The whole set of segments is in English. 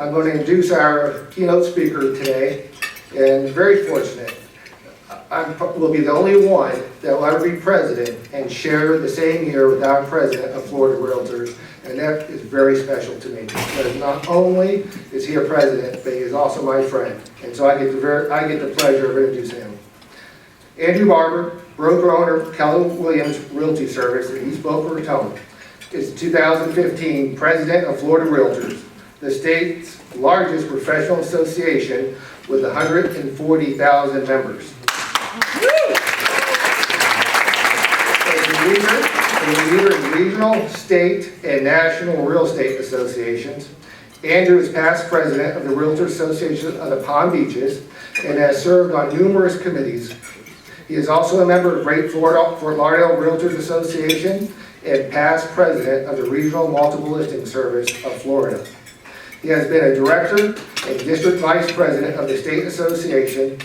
I'm going to introduce our keynote speaker today, and very fortunate. I will be the only one that will ever be president and share the same year with our president of Florida Realtors, and that is very special to me. Because not only is he a president, but he is also my friend, and so I get the pleasure of introducing him. Andrew Barbar, broker owner of Keller Williams Realty Service in East Boca Raton, is the 2015 president of Florida Realtors, the state's largest professional association with 140,000 members. A leader in regional, state, and national real estate associations. Andrew is past president of the Realtor Association of the Palm Beaches and has served on numerous committees. He is also a member of Great Fort Lauderdale Realtors Association and past president of the Regional Multiple Listing Service of Florida. He has been a director and district vice president of the State Association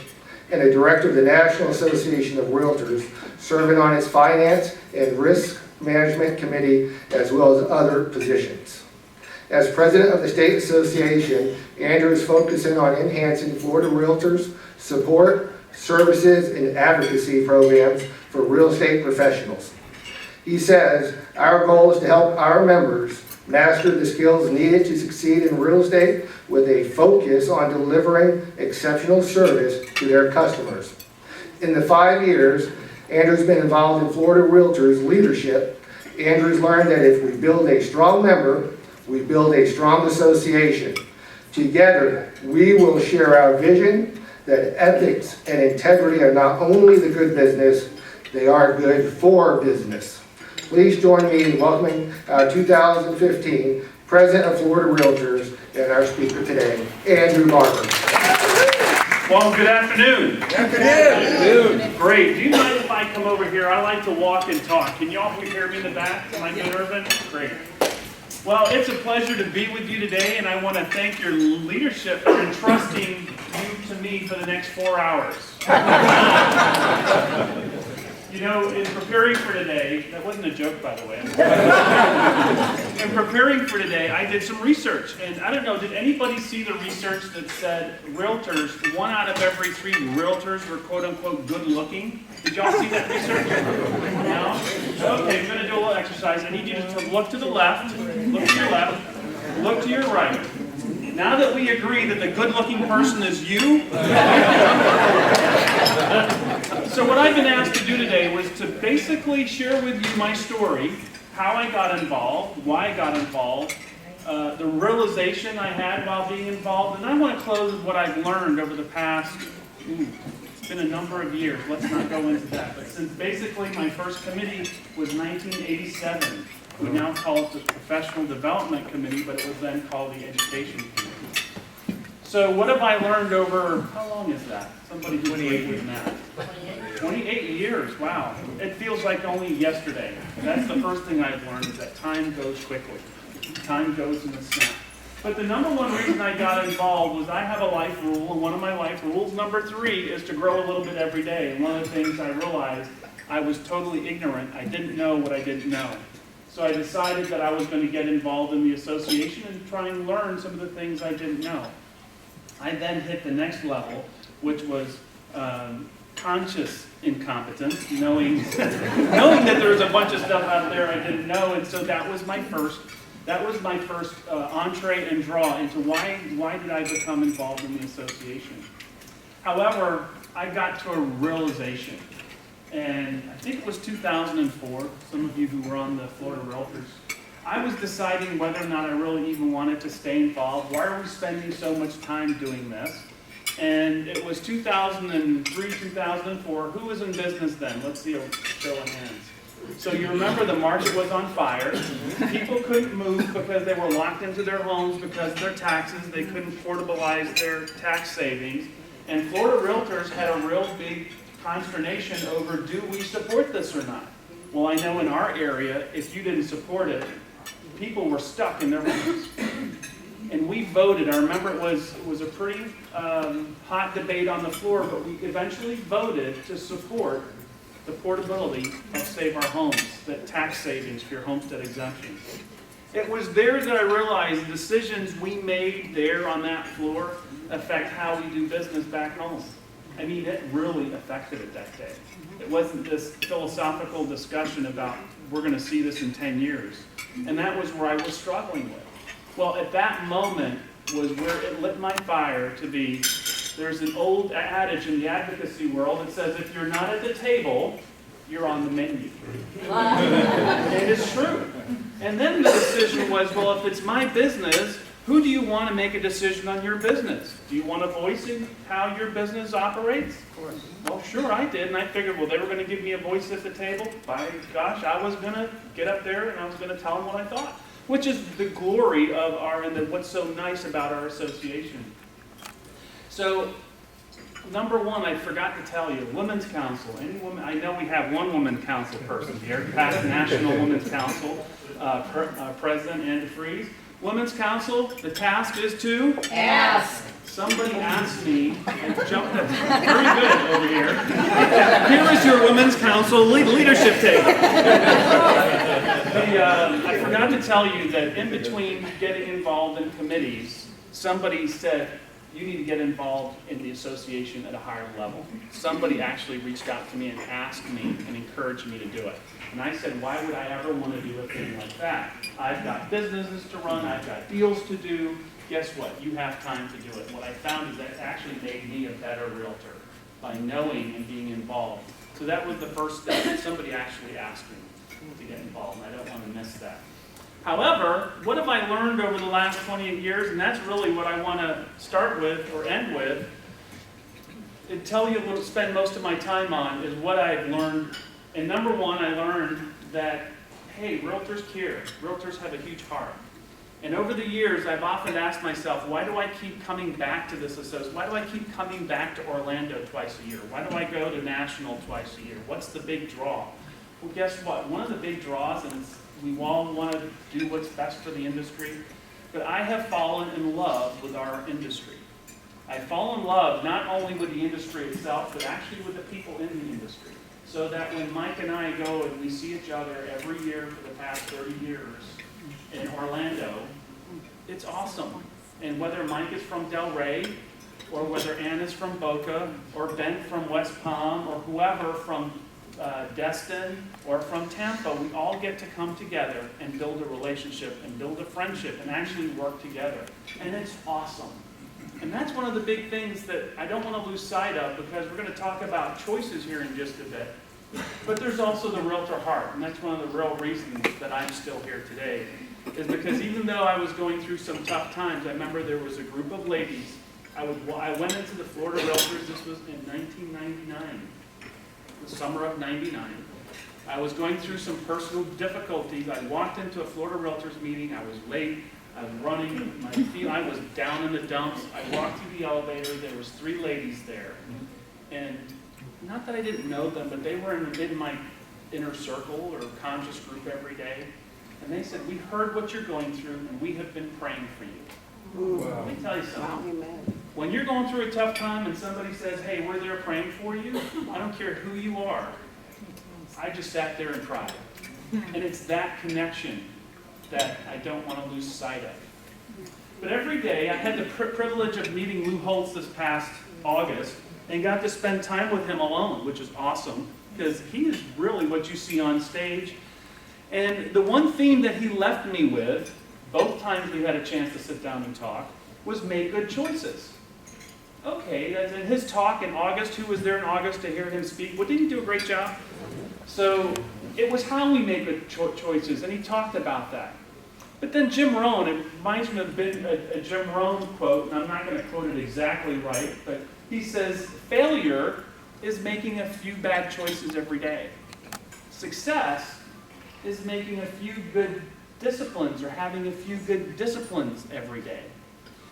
and a director of the National Association of Realtors, serving on its Finance and Risk Management Committee as well as other positions. As president of the State Association, Andrew is focusing on enhancing Florida Realtors' support, services, and advocacy programs for real estate professionals. He says, our goal is to help our members master the skills needed to succeed in real estate with a focus on delivering exceptional service to their customers. In the 5 years Andrew's been involved in Florida Realtors leadership, Andrew's learned that if we build a strong member, we build a strong association. Together, we will share our vision that ethics and integrity are not only the good business, they are good for business. Please join me in welcoming our 2015 President of Florida Realtors and our speaker today, Andrew Barbar. Well, good afternoon. Good afternoon. Great. Do you mind if I come over here? I like to walk and talk. Can y'all hear me in the back? Am I good, Irvin? Great. Well, it's a pleasure to be with you today, and I want to thank your leadership for entrusting you to me for the next 4 hours. You know, in preparing for today, that wasn't a joke, by the way. In preparing for today, I did some research, and I don't know, did anybody see the research that said realtors, 1 out of every 3 realtors were quote-unquote good-looking? Did y'all see that research? No? Okay, I'm going to do a little exercise. I need you to look to the left, look to your left, look to your right. Now that we agree that the good-looking person is you, so what I've been asked to do today was to basically share with you my story, how I got involved, why I got involved, the realization I had while being involved, and I want to close with what I've learned over the past, it's been a number of years, let's not go into that, but since basically my first committee was 1987. We now call it the Professional Development Committee, but it was then called the Education Committee. So what have I learned over, how long is that? Somebody who's great with math. 28 years, wow. It feels like only yesterday. That's the first thing I've learned, is that time goes quickly. Time goes in a snap. But the number one reason I got involved was I have a life rule, and one of my life rules, number 3, is to grow a little bit every day. And one of the things I realized, I was totally ignorant. I didn't know what I didn't know. So I decided that I was going to get involved in the association and try and learn some of the things I didn't know. I then hit the next level, which was conscious incompetence, knowing that there was a bunch of stuff out there I didn't know, and so that was my first entree and draw into why did I become involved in the association. However, I got to a realization. And I think it was 2004, some of you who were on the Florida Realtors, I was deciding whether or not I really even wanted to stay involved. Why are we spending so much time doing this? And it was 2003, 2004. Who was in business then? Let's see a show of hands. So you remember the market was on fire. People couldn't move because they were locked into their homes because of their taxes. They couldn't portabilize their tax savings. And Florida Realtors had a real big consternation over, do we support this or not? Well, I know in our area, if you didn't support it, people were stuck in their homes. And we voted. I remember it was a pretty hot debate on the floor, but we eventually voted to support the portability of Save Our Homes, the tax savings for your homestead exemption. It was there that I realized the decisions we made there on that floor affect how we do business back home. I mean, it really affected it that day. It wasn't this philosophical discussion about we're going to see this in 10 years. And that was where I was struggling with. Well, at that moment was where it lit my fire to be, there's an old adage in the advocacy world that says if you're not at the table, you're on the menu. It is true. And then the decision was, well, if it's my business, who do you want to make a decision on your business? Do you want a voice in how your business operates? Of course. Well, sure, I did. And I figured, well, they were going to give me a voice at the table. By gosh, I was going to get up there and I was going to tell them what I thought. Which is the glory of what's so nice about our association. So, number one, I forgot to tell you, Women's Council. Any woman, I know we have one Women's Council person here, past National Women's Council President Anne DeFries. Women's Council, the task is to Ask. Somebody asked me, and jumped up very good over here. Here is your Women's Council leadership table. I forgot to tell you that in between getting involved in committees, somebody said, you need to get involved in the association at a higher level. Somebody actually reached out to me and asked me and encouraged me to do it. And I said, why would I ever want to do a thing like that? I've got businesses to run, I've got deals to do. Guess what? You have time to do it. What I found is that it actually made me a better realtor by knowing and being involved. So that was the first step. Somebody actually asked me to get involved, and I don't want to miss that. However, what have I learned over the last 28 years? And that's really what I want to start with or end with. And tell you what I spend most of my time on is what I've learned. And number one, I learned that, hey, realtors care. Realtors have a huge heart. And over the years, I've often asked myself, why do I keep coming back to this association? Why do I keep coming back to Orlando twice a year? Why do I go to National twice a year? What's the big draw? Well, guess what? One of the big draws, and we all want to do what's best for the industry, but I have fallen in love with our industry. I fall in love not only with the industry itself, but actually with the people in the industry. So that when Mike and I go and we see each other every year for the past 30 years in Orlando, it's awesome. And whether Mike is from Del Rey, or whether Ann is from Boca, or Ben from West Palm, or whoever from Destin, or from Tampa, we all get to come together and build a relationship and build a friendship and actually work together. And it's awesome. And that's one of the big things that I don't want to lose sight of, because we're going to talk about choices here in just a bit. But there's also the realtor heart, and that's one of the real reasons that I'm still here today, is because even though I was going through some tough times, I remember there was a group of ladies. I went into the Florida Realtors, this was in 1999, the summer of 99. I was going through some personal difficulties. I walked into a Florida Realtors meeting, I was late, I was running, I was down in the dumps. I walked through the elevator, there was 3 ladies there. And not that I didn't know them, but they were in my inner circle or conscious group every day. And they said, we heard what you're going through, and we have been praying for you. Wow. Let me tell you something. Wow. When you're going through a tough time and somebody says, hey, we're there praying for you, I don't care who you are. I just sat there and cried. And it's that connection that I don't want to lose sight of. But every day, I had the privilege of meeting Lou Holtz this past August and got to spend time with him alone, which is awesome, because he is really what you see on stage. And the one theme that he left me with, both times we had a chance to sit down and talk, was make good choices. Okay, in his talk in August, who was there in August to hear him speak? Well, didn't he do a great job? So it was how we make good choices, and he talked about that. But then Jim Rohn, it reminds me of a Jim Rohn quote, and I'm not going to quote it exactly right, but he says, failure is making a few bad choices every day. Success is making a few good disciplines or having a few good disciplines every day.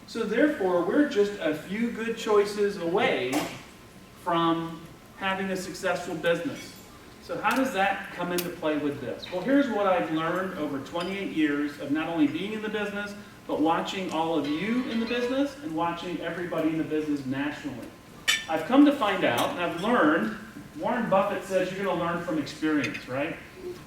So therefore, we're just a few good choices away from having a successful business. So how does that come into play with this? Well, here's what I've learned over 28 years of not only being in the business, but watching all of you in the business and watching everybody in the business nationally. I've come to find out, and I've learned, Warren Buffett says you're going to learn from experience, right?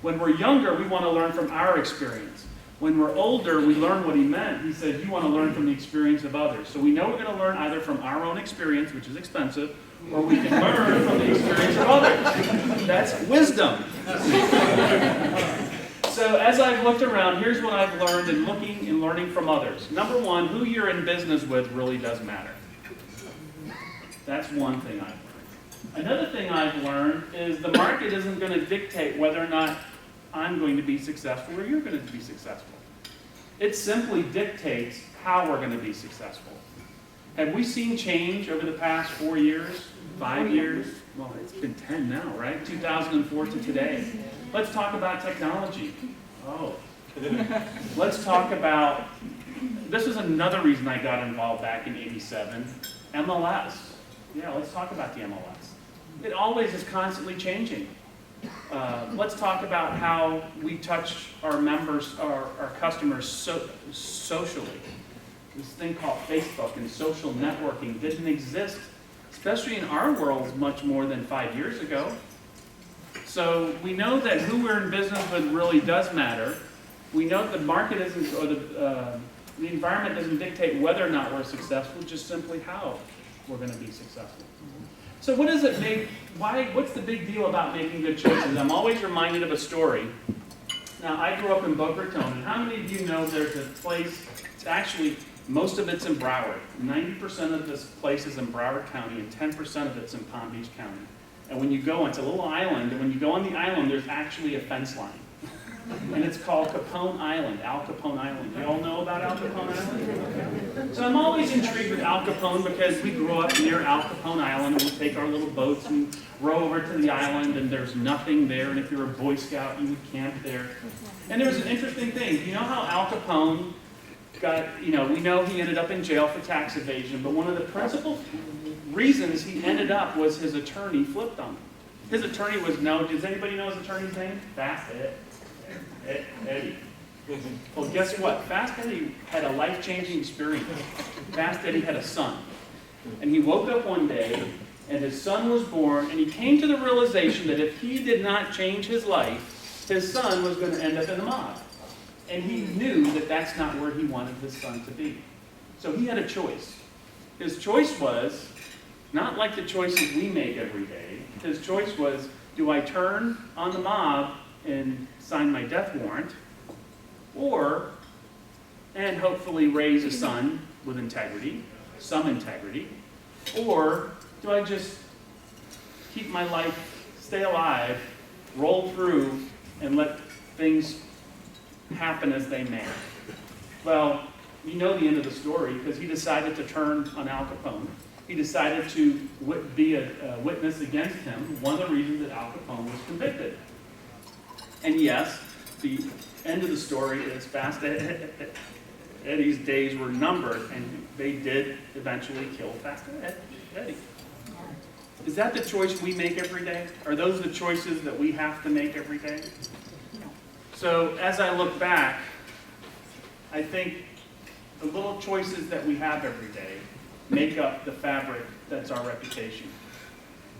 When we're younger, we want to learn from our experience. When we're older, we learn what he meant. He said, you want to learn from the experience of others. So we know we're going to learn either from our own experience, which is expensive, or we can learn from the experience of others. That's wisdom. So as I've looked around, here's what I've learned in looking and learning from others. Number one, who you're in business with really does matter. That's one thing I've learned. Another thing I've learned is the market isn't going to dictate whether or not I'm going to be successful or you're going to be successful. It simply dictates how we're going to be successful. Have we seen change over the past 4 years, 5 years? Well, it's been 10 now, right? 2004 to today. Let's talk about technology. Oh. Let's talk about, this is another reason I got involved back in '87, MLS. Yeah, let's talk about the MLS. It always is constantly changing. Let's talk about how we touch our members, our customers socially. This thing called Facebook and social networking didn't exist, especially in our world, much more than 5 years ago. So we know that who we're in business with really does matter. We know the market isn't, or the environment doesn't dictate whether or not we're successful, just simply how we're going to be successful. So what does it make, what's the big deal about making good choices? I'm always reminded of a story. Now, I grew up in Boca Raton, and how many of you know there's a place, it's actually, most of it's in Broward. 90% of this place is in Broward County, and 10% of it's in Palm Beach County. And when you go, it's a little island, and when you go on the island, there's actually a fence line. And it's called Capone Island, Al Capone Island. You all know about Al Capone Island? So I'm always intrigued with Al Capone because we grew up near Al Capone Island, and we take our little boats and row over to the island, and there's nothing there, and if you're a Boy Scout, you would camp there. And there was an interesting thing. You know how Al Capone got, we know he ended up in jail for tax evasion, but one of the principal reasons he ended up was his attorney flipped on him. His attorney was does anybody know his attorney's name? Fast Eddie. Well, guess what? Fast Eddie had a life-changing experience. Fast Eddie had a son. And he woke up one day, and his son was born, and he came to the realization that if he did not change his life, his son was going to end up in the mob. And he knew that that's not where he wanted his son to be. So he had a choice. His choice was not like the choices we make every day. His choice was, do I turn on the mob and sign my death warrant, and hopefully raise a son with integrity, some integrity, or do I just keep my life, stay alive, roll through, and let things happen as they may? Well, you know the end of the story, because he decided to turn on Al Capone. He decided to be a witness against him, one of the reasons that Al Capone was convicted. And yes, the end of the story is Fast Eddie's days were numbered, and they did eventually kill Fast Eddie. Is that the choice we make every day? Are those the choices that we have to make every day? So as I look back, I think the little choices that we have every day make up the fabric that's our reputation.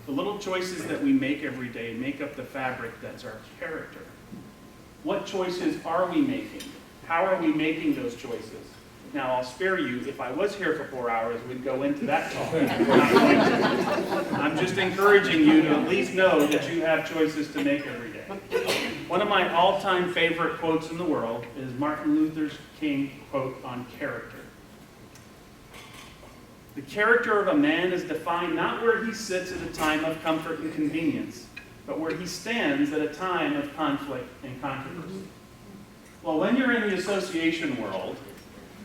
The little choices that we make every day make up the fabric that's our character. What choices are we making? How are we making those choices? Now, I'll spare you. If I was here for 4 hours, we'd go into that talk. We're not going to. I'm just encouraging you to at least know that you have choices to make every day. One of my all-time favorite quotes in the world is Martin Luther King quote on character. The character of a man is defined not where he sits at a time of comfort and convenience, but where he stands at a time of conflict and controversy. Well, when you're in the association world,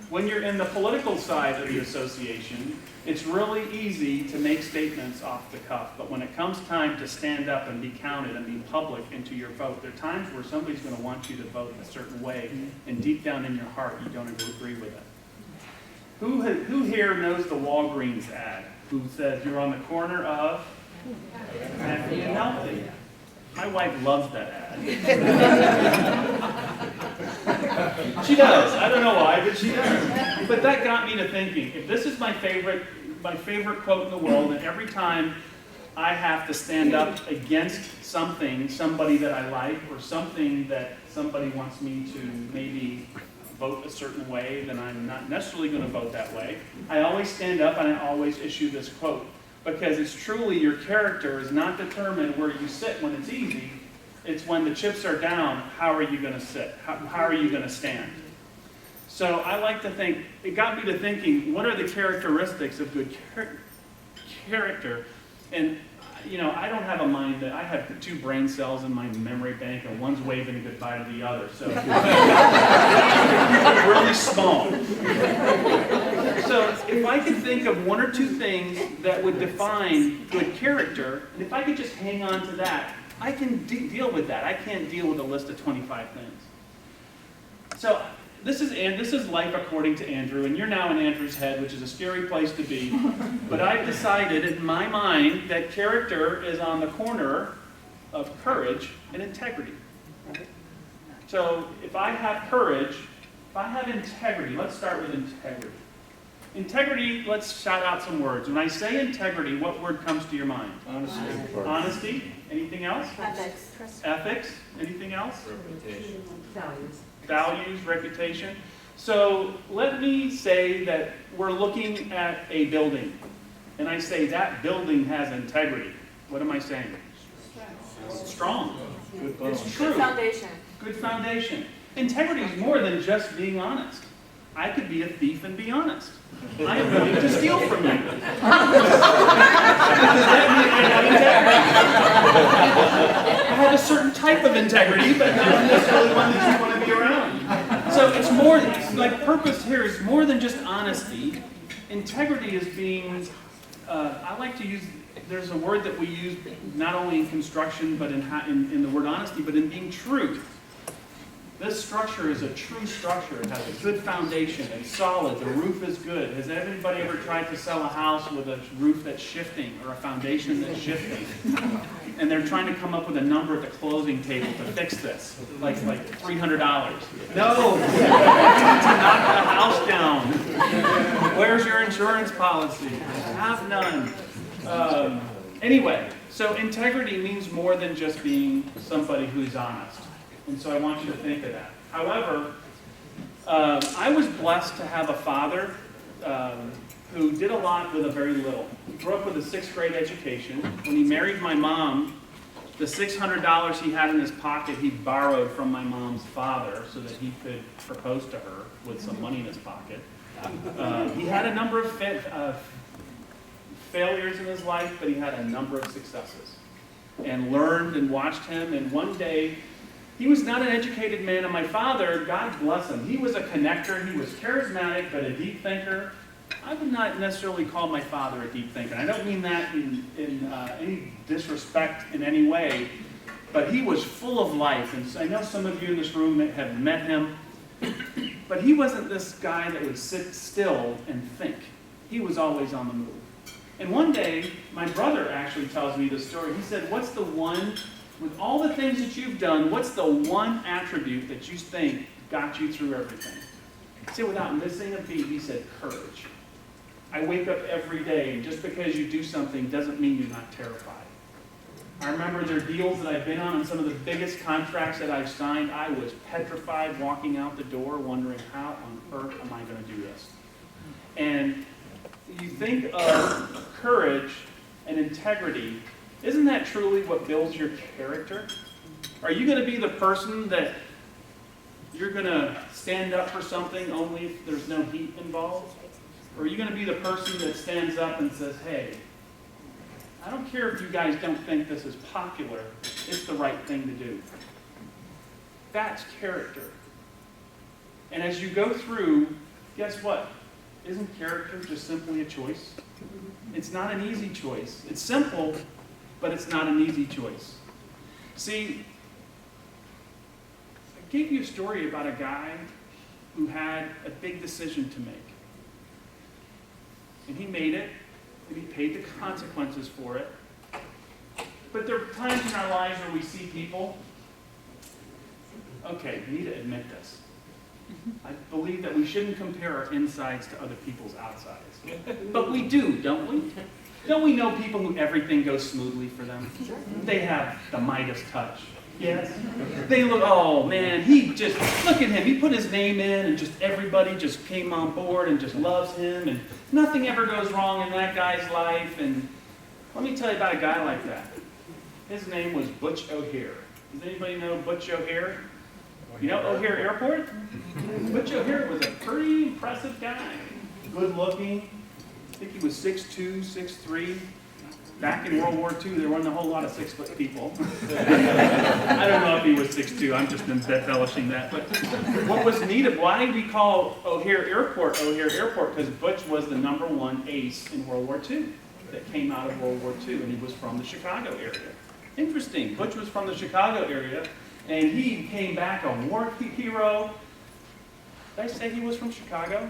when you're in the political side of the association, it's really easy to make statements off the cuff. But when it comes time to stand up and be counted and be public into your vote, there are times where somebody's going to want you to vote a certain way, and deep down in your heart, you don't agree with it. Who here knows the Walgreens ad? Who says you're on the corner of happy and healthy? My wife loves that ad. She does. I don't know why, but she does. But that got me to thinking, if this is my favorite quote in the world, and every time I have to stand up against somebody that I like, or something that somebody wants me to maybe vote a certain way, then I'm not necessarily going to vote that way. I always stand up and I always issue this quote, because it's truly your character is not determined where you sit when it's easy. It's when the chips are down, how are you going to sit? How are you going to stand? So I like to think, it got me to thinking, what are the characteristics of good character? And you know, I don't have a mind that I have 2 brain cells in my memory bank, and one's waving goodbye to the other. So really small. So if I could think of 1 or 2 things that would define good character, and if I could just hang on to that, I can deal with that. I can't deal with a list of 25 things. So this is life according to Andrew, and you're now in Andrew's head, which is a scary place to be. But I've decided in my mind that character is on the corner of courage and integrity. So if I have courage, if I have integrity, let's start with integrity. Integrity, let's shout out some words. When I say integrity, what word comes to your mind? Honesty. Honesty. Anything else? Ethics. Ethics. Anything else? Reputation. Values. Values, reputation. So let me say that we're looking at a building, and I say that building has integrity. What am I saying? Strong. It's true. Good foundation. Good foundation. Integrity is more than just being honest. I could be a thief and be honest. I am willing to steal from you. Does that mean I have integrity? I have a certain type of integrity, but not necessarily one that you want to be around. So it's more, like purpose here is more than just honesty. Integrity is being, I like to use, there's a word that we use not only in construction, but in the word honesty, but in being true. This structure is a true structure. It has a good foundation. It's solid. The roof is good. Has anybody ever tried to sell a house with a roof that's shifting or a foundation that's shifting? And they're trying to come up with a number at the closing table to fix this, like $300. No, you need to knock the house down. Where's your insurance policy? Have none. Anyway, so integrity means more than just being somebody who's honest. And so I want you to think of that. However, I was blessed to have a father who did a lot with a very little. He grew up with a 6th grade education. When he married my mom, the $600 he had in his pocket, he borrowed from my mom's father so that he could propose to her with some money in his pocket. He had a number of failures in his life, but he had a number of successes. And learned and watched him, and one day, he was not an educated man, and my father, God bless him, he was a connector, he was charismatic, but a deep thinker. I would not necessarily call my father a deep thinker. I don't mean that in any disrespect in any way, but he was full of life, and I know some of you in this room have met him, but he wasn't this guy that would sit still and think. He was always on the move. And one day, my brother actually tells me this story. He said, what's the one, with all the things that you've done, what's the one attribute that you think got you through everything? He said, without missing a beat, he said, courage. I wake up every day, and just because you do something doesn't mean you're not terrified. I remember there are deals that I've been on, and some of the biggest contracts that I've signed, I was petrified walking out the door, wondering how on earth am I going to do this? And you think of courage and integrity, isn't that truly what builds your character? Are you going to be the person that you're going to stand up for something only if there's no heat involved? Or are you going to be the person that stands up and says, hey, I don't care if you guys don't think this is popular, it's the right thing to do. That's character. And as you go through, guess what? Isn't character just simply a choice? It's not an easy choice. It's simple, but it's not an easy choice. See, I gave you a story about a guy who had a big decision to make. And he made it, and he paid the consequences for it. But there are times in our lives where we see people, okay, we need to admit this. I believe that we shouldn't compare our insides to other people's outsides. But we do, don't we? Don't we know people who everything goes smoothly for them? They have the Midas touch. Yes. They look, oh man, he just, look at him. He put his name in and just everybody just came on board and just loves him. And nothing ever goes wrong in that guy's life. And let me tell you about a guy like that. His name was Butch O'Hare. Does anybody know Butch O'Hare? You know O'Hare Airport? Butch O'Hare was a pretty impressive guy. Good looking. I think he was 6'2", 6'3". Back in World War II, there wasn't a whole lot of 6-foot people. I don't know if he was 6'2", I'm just embellishing that. But what was neat, why we call O'Hare Airport, because Butch was the #1 ace in World War II that came out of World War II, and he was from the Chicago area. Interesting, Butch was from the Chicago area, and he came back a war hero. Did I say he was from Chicago?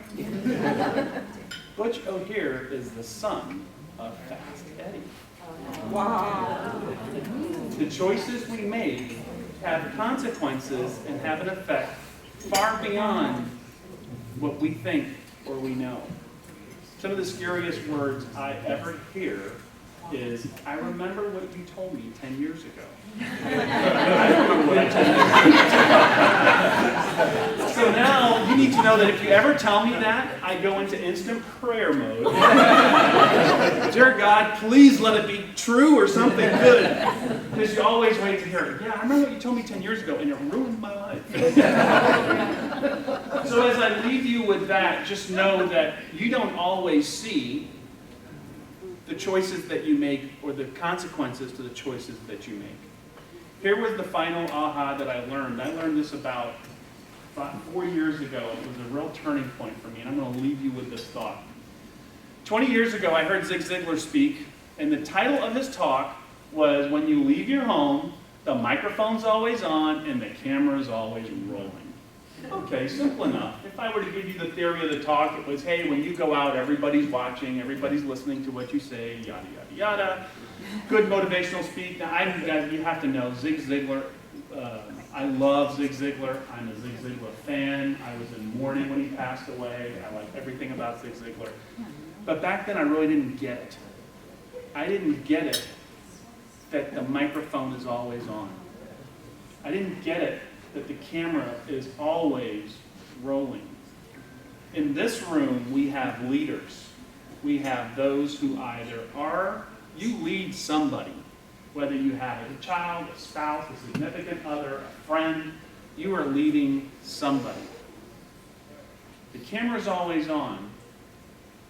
Butch O'Hare is the son of Fast Eddie. Wow. The choices we make have consequences and have an effect far beyond what we think or we know. Some of the scariest words I ever hear is, I remember what you told me 10 years ago. I don't remember what I told you. So now you need to know that if you ever tell me that, I go into instant prayer mode. Dear God, please let it be true or something good. Because you always wait to hear it. Yeah, I remember what you told me 10 years ago, and it ruined my life. So as I leave you with that, just know that you don't always see the choices that you make or the consequences to the choices that you make. Here was the final aha that I learned. I learned this about 4 years ago. It was a real turning point for me, and I'm going to leave you with this thought. 20 years ago, I heard Zig Ziglar speak, and the title of his talk was, when you leave your home, the microphone's always on and the camera's always rolling. Okay, simple enough. If I were to give you the theory of the talk, it was, hey, when you go out, everybody's watching, everybody's listening to what you say, yada, yada, yada. Good motivational speak. Now, you have to know, Zig Ziglar, I love Zig Ziglar. I'm a Zig Ziglar fan. I was in mourning when he passed away. I like everything about Zig Ziglar. But back then, I really didn't get it. I didn't get it that the microphone is always on. I didn't get it that the camera is always rolling. In this room, we have leaders. We have those who either are, you lead somebody, whether you have a child, a spouse, a significant other, a friend, you are leading somebody. The camera's always on.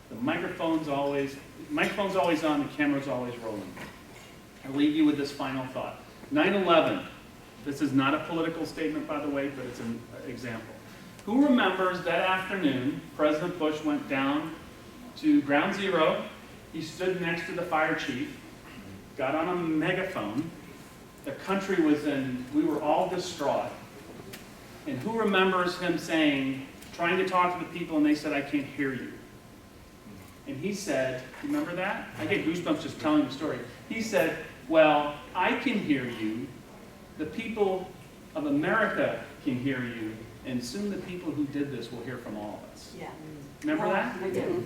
The microphone's always on, the camera's always rolling. I'll leave you with this final thought. 9/11. This is not a political statement, by the way, but it's an example. Who remembers that afternoon, President Bush went down to Ground Zero. He stood next to the fire chief, got on a megaphone. The country was we were all distraught. And who remembers him saying, trying to talk to the people, and they said, I can't hear you. And he said, remember that? I get goosebumps just telling the story. He said, well, I can hear you. The people of America can hear you, and soon the people who did this will hear from all of us. Yeah. Remember that? I do.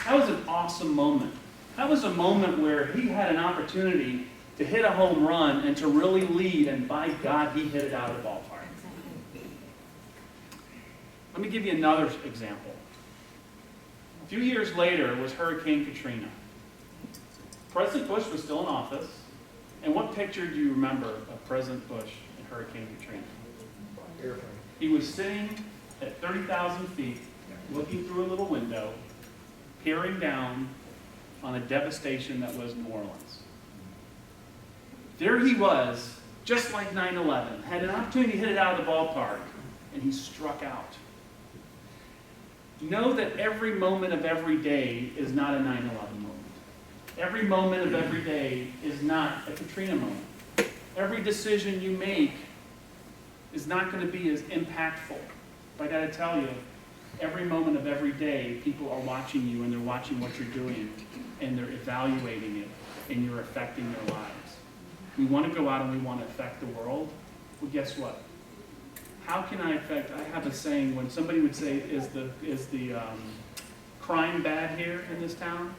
That was an awesome moment. That was a moment where he had an opportunity to hit a home run and to really lead, and by God, he hit it out of the ballpark. Let me give you another example. A few years later was Hurricane Katrina. President Bush was still in office. And what picture do you remember of President Bush in Hurricane Katrina? Airplane. He was sitting at 30,000 feet, looking through a little window, peering down on a devastation that was New Orleans. There he was, just like 9/11, had an opportunity to hit it out of the ballpark, and he struck out. Know that every moment of every day is not a 9/11 moment. Every moment of every day is not a Katrina moment. Every decision you make is not going to be as impactful. But I got to tell you, every moment of every day, people are watching you, and they're watching what you're doing, and they're evaluating it, and you're affecting their lives. We want to go out and we want to affect the world. Well, guess what? How can I affect? I have a saying when somebody would say, "Is the crime bad here in this town?"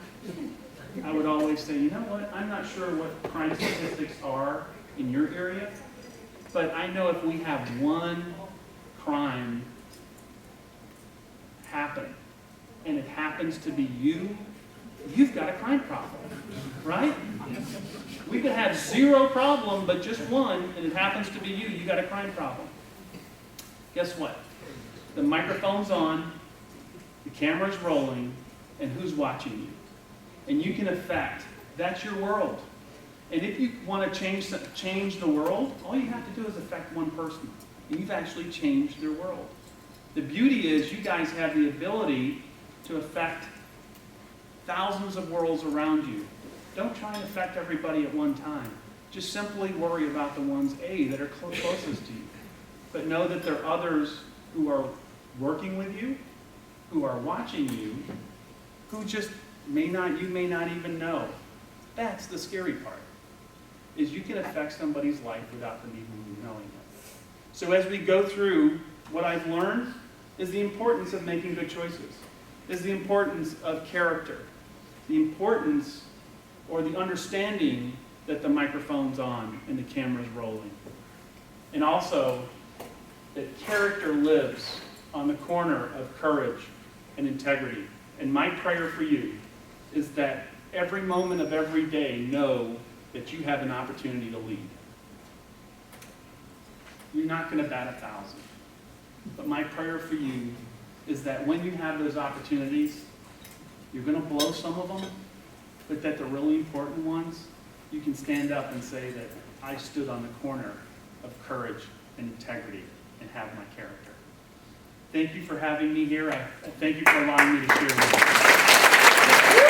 I would always say, you know what? I'm not sure what crime statistics are in your area, But I know if we have one crime happen, and it happens to be you, you've got a crime problem, right? We could have zero problem, but just one, and it happens to be you, you got a crime problem. Guess what? The microphone's on, the camera's rolling, and who's watching you? And you can affect, that's your world. And if you want to change the world, all you have to do is affect one person. And you've actually changed their world. The beauty is you guys have the ability to affect thousands of worlds around you. Don't try and affect everybody at one time. Just simply worry about the ones, that are closest to you. But know that there are others who are working with you, who are watching you, who just you may not even know. That's the scary part, is you can affect somebody's life without them even knowing it. So as we go through, what I've learned is the importance of making good choices, is the importance of character, the importance or the understanding that the microphone's on and the camera's rolling. And also that character lives on the corner of courage and integrity. And my prayer for you is that every moment of every day know that you have an opportunity to lead. You're not going to bat 1,000. But my prayer for you is that when you have those opportunities, you're going to blow some of them, but that the really important ones, you can stand up and say that I stood on the corner of courage and integrity and have my character. Thank you for having me here. I thank you for allowing me to share with you.